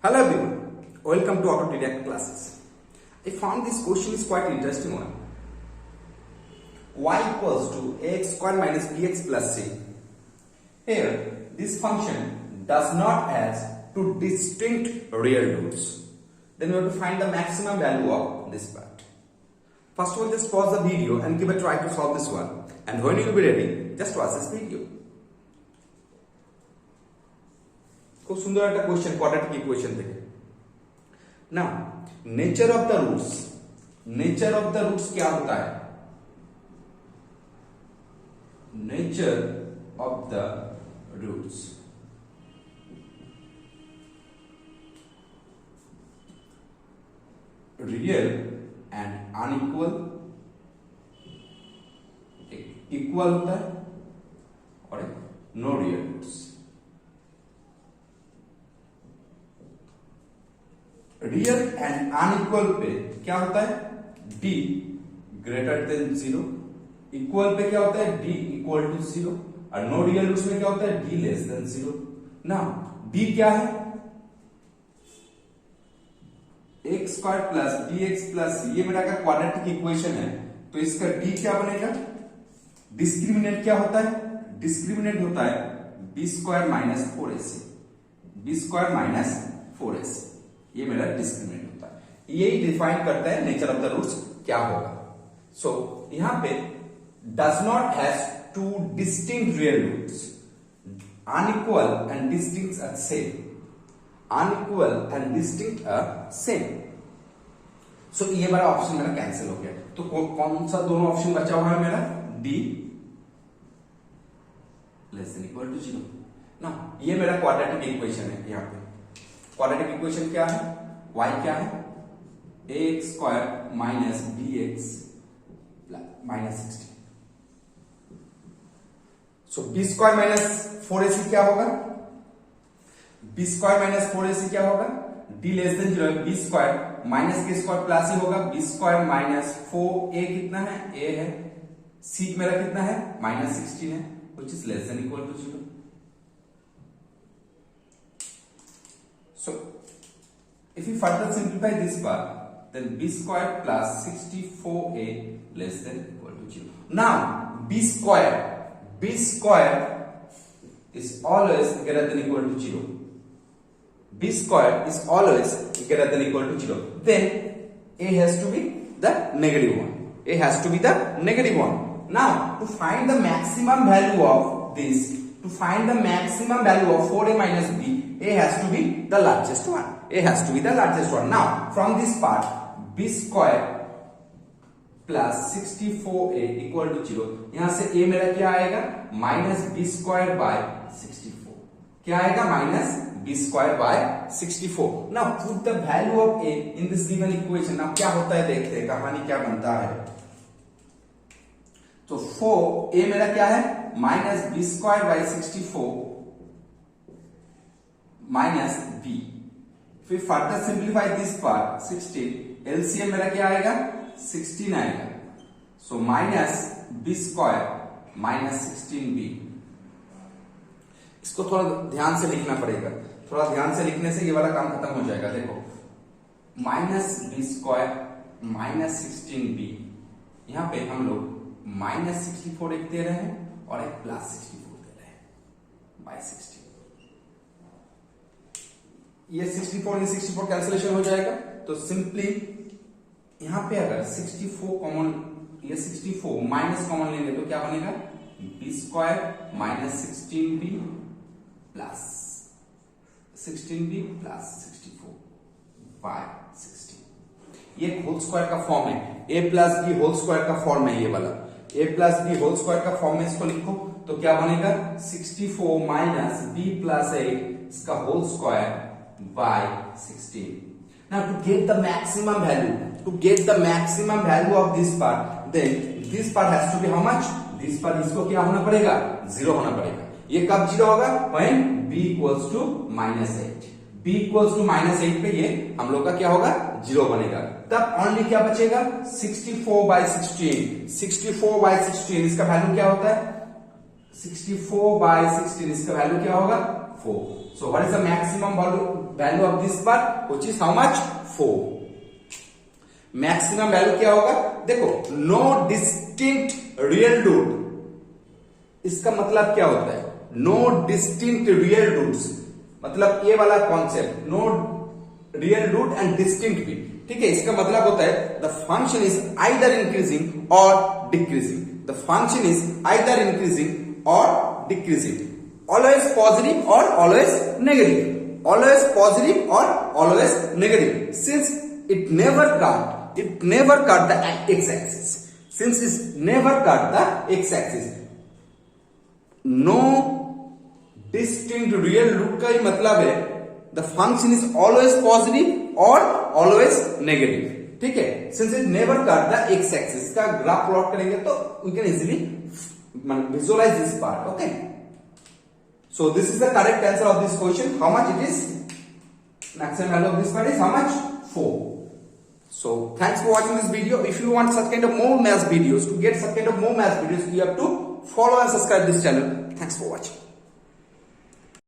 Hello everyone, welcome to Autodidact classes. I found this question is quite interesting one. Y equals to ax square minus bx plus c. Here, this function does not have two distinct real roots. Then we have to find the maximum value of this part. First of all, just pause the video and give a try to solve this one. And when you will be ready, just watch this video. খুব সুন্দর একটা question quadratic equation থেকে না nature of the roots क्या होता है nature of the roots real and unequal equal होता है और no real roots real and unequal पे क्या होता है d greater than 0, equal pay क्या होता है d इक्वल टू 0 और नो रियल रूट्स में क्या होता है d लेस देन 0। ना d क्या है x square plus bx plus ये मेरा का क्वाड्रेटिक इक्वेशन है तो इसका d क्या बनेगा डिस्क्रिमिनेंट क्या होता है डिस्क्रिमिनेंट होता है b square minus 4ac b square minus 4ac ये मेरा डिस्क्रिमिनेंट होता है यही डिफाइन करता है नेचर ऑफ द रूट्स क्या होगा। सो यहां पे does not has two distinct real roots unequal and distinct are same unequal and distinct are same. So ये मेरा ऑप्शन मेरा कैंसिल हो गया तो कौन सा दोनों ऑप्शन बचा हुआ है मेरा D less than equal to 0 ना ये मेरा क्वाड्रेटिक इक्वेशन है। यहां पे क्वाड्रेटिक इक्वेशन क्या है y क्या है ax square minus bx minus 16। सो b स्क्वायर माइनस 4ac क्या होगा b स्क्वायर माइनस 4ac क्या होगा d less than 0 b square minus के स्क्वायर प्लस ही होगा b स्क्वायर माइनस 4a कितना है a है c मेरा कितना है माइनस 16 है which is less than equal to 0। So, if we further simplify this part, then b square plus 64a less than equal to 0. Now, b square is always greater than equal to 0. b square is always greater than equal to 0. Then, a has to be the negative one. A has to be the negative one. Now, to find the maximum value of this, to find the maximum value of 4a minus b, a has to be the largest one. A has to be the largest one. Now, from this part, b square plus 64a equal to 0. यहां से a मेरा क्या आएगा minus b square by 64। क्या आएगा minus b square by 64। Now, put the value of a in this given equation. Now, क्या होता है देखते हैं कहानी क्या बनता है। तो 4a मेरा क्या है minus b square by 64 minus b। फिर further simplify this part 16 LCM मेरा क्या आएगा 16 आएगा। So minus b square minus 16b। इसको थोड़ा ध्यान से लिखना पड़ेगा थोड़ा ध्यान से लिखने से ये वाला काम खत्म हो जाएगा। देखो minus b square minus 16b यहां पे हम लोग माइनस 64 एक दे रहे हैं और एक प्लस 64 दे रहे हैं बाय 16। ये 64 इन 64 कैंसिलेशन हो जाएगा तो सिंपली यहां पे अगर 64 कॉमन ये 64 माइनस कॉमन लेंगे तो क्या बनेगा b square minus 16b plus 16b plus 64 by 16। ये होल स्क्वायर का फॉर्म है a plus b whole square का फॉर्म है ये वाला a plus b whole square का फॉर्म में इसको लिखो तो क्या बनेगा 64 माइनस b प्लस 8 इसका whole square by 16। Now to get the maximum value of this part, then this part has to be how much? This part इसको क्या होना पड़ेगा 0 होना पड़ेगा। ये कब 0 होगा when b equals to minus 8। b equals to minus 8 पे ये हम लोग का क्या होगा 0 बनेगा। तब ओनली क्या बचेगा 64 by 16 इसका वैल्यू क्या होता है 64 by 16, इसका वैल्यू क्या होगा 4. So what is the maximum value of this part, which is how much 4. Maximum value क्या होगा, देखो नो डिस्टिंक्ट रियल रूट, इसका मतलब क्या होता है, नो डिस्टिंक्ट रियल रूट्स, मतलब ये वाला concept, no real root and distinct भी, ठीक है. इसका मतलब होता है the function is either increasing और decreasing, the function is either increasing और डिक्रीजिंग, ऑलवेज पॉजिटिव और ऑलवेज नेगेटिव, ऑलवेज पॉजिटिव और always negative, since it never cut the x-axis, since it never cut the x-axis. No distinct real root का ही मतलब है the function is always positive or always negative, ठीक है. Since it never cut the x-axis, का graph plot करेंगे तो we can easily visualize this part. Okay, so this is the correct answer of this question. How much it is? Maximum value of this part is how much? 4. So thanks for watching this video. If you want such kind of more math videos, to get such kind of more math videos, you have to follow and subscribe this channel. Thanks for watching.